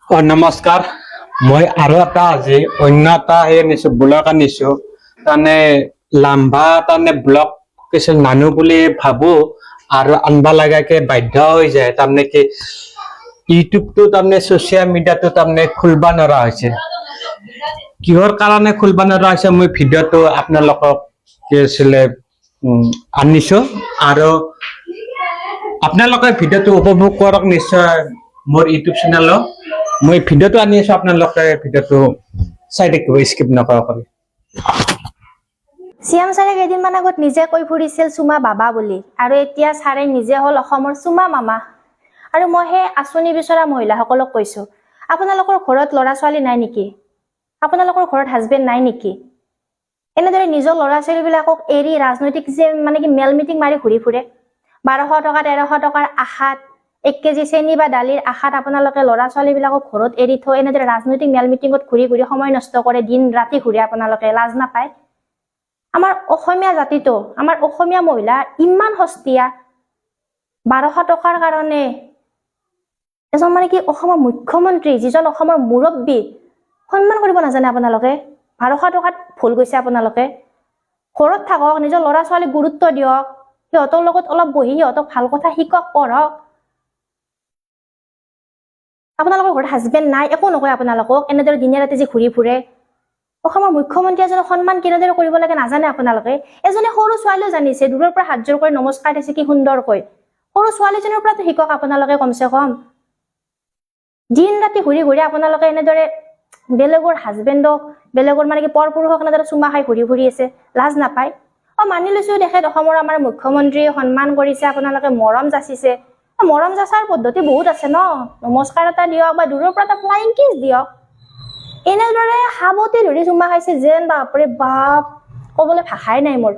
নমস্কাৰ মই আৰু এটা আজি অন্য এটা নিছো ব্লগ আনিছো তাৰমানে লাম্বা তাৰমানে ব্লগ কিছু নানো বুলি ভাবো আৰু আনবা লাগাকে বাধ্য হৈ যায় তাৰমানে কি ইউটিউবটো তাৰমানে ছ'চিয়েল মিডিয়াটো তাৰমানে খুলবা নৰা হৈছে কিহৰ কাৰণে খুলবা নৰা হৈছে মই ভিডিঅ'টো আপোনালোকক কি আছিলে আনিছো আৰু আপোনালোকে ভিডিঅ'টো উপভোগ কৰক নিশ্চয় মোৰ ইউটিউব চেনেলত মই ভিডিঅ'টো আনি আছো আপোনালোকে ভিডিঅ'টো চাই থাকিব স্কিপ নকৰাকৈ চিএম ছাৰে কেইদিনমান আগত নিজে কৈ ফুৰিছিল চুমা বাবা বুলি আৰু এতিয়া ছাৰে নিজে হ'ল অসমৰ চুমা মামা আৰু মই সেই আঁচনি বিচৰা মহিলাসকলক কৈছো আপোনালোকৰ ঘৰত ল'ৰা ছোৱালী নাই নেকি আপোনালোকৰ ঘৰত হাজবেণ্ড নাই নেকি এনেদৰে নিজৰ ল'ৰা ছোৱালীবিলাকক এৰি ৰাজনৈতিক যে মানে কি মেল মিটিং মাৰি ঘূৰি ফুৰে 1200 টকা 1300 টকাৰ আশাত 1 কেজি চেনি বা দালিৰ আশাত আপোনালোকে ল'ৰা ছোৱালীবিলাকক ঘৰত এৰি থৈ এনেদৰে ৰাজনৈতিক মেল মিটিঙত ঘূৰি ঘূৰি সময় নষ্ট কৰে দিন ৰাতি ঘূৰি আপোনালোকে লাজ নাপায় আমাৰ অসমীয়া জাতিটো আমাৰ অসমীয়া মহিলা ইমান হস্তিয়া 1200 টকাৰ কাৰণে এজন মানে কি অসমৰ মুখ্যমন্ত্ৰী যিজন অসমৰ মুৰব্বী সন্মান কৰিব নাজানে আপোনালোকে 1200 টকাত ভুল গৈছে আপোনালোকে ঘৰত থাকক নিজৰ ল'ৰা ছোৱালীক গুৰুত্ব দিয়ক সিহঁতৰ লগত অলপ বহি সিহঁতক ভাল কথা শিকক পঢ়ক আপোনালোকৰ ঘৰত হাজবেণ্ড নাই একো নকয় আপোনালোকক এনেদৰে দিনে ৰাতি যে ঘূৰি ফুৰে অসমৰ মুখ্যমন্ত্ৰী এজনক সন্মান কেনেদৰে কৰিব লাগে নাজানে আপোনালোকে এজনে সৰু ছোৱালীও জানিছে দূৰৰ পৰা হাত জোৰ কৰি নমস্কাৰ দিছে কি সুন্দৰকৈ সৰু ছোৱালীজনৰ পৰাতো শিকক আপোনালোকে কমসে কম দিন ৰাতি ঘূৰি ঘূৰি আপোনালোকে এনেদৰে বেলেগৰ হাজবেণ্ডক বেলেগৰ মানে কি পৰপুৰুষক এনেদৰে চুমা খাই ঘূৰি ফুৰি আছে লাজ নাপায় মানি লৈছো দেখেত অসমৰ আমাৰ মুখ্যমন্ত্ৰী সন্মান কৰিছে আপোনালোকে মৰম যাচিছে মৰম যাচাৰ পদ্ধতি বহুত আছে ন নমস্কাৰ এটা দিয়ক বা দূৰৰ পৰা এটা ফ্লাইং কিছ দিয়ক এনেদৰে হাবতি ধৰি চুমা খাইছে যেন বাপৰে বাপ ক'বলৈ ভাষাই নাই মোৰ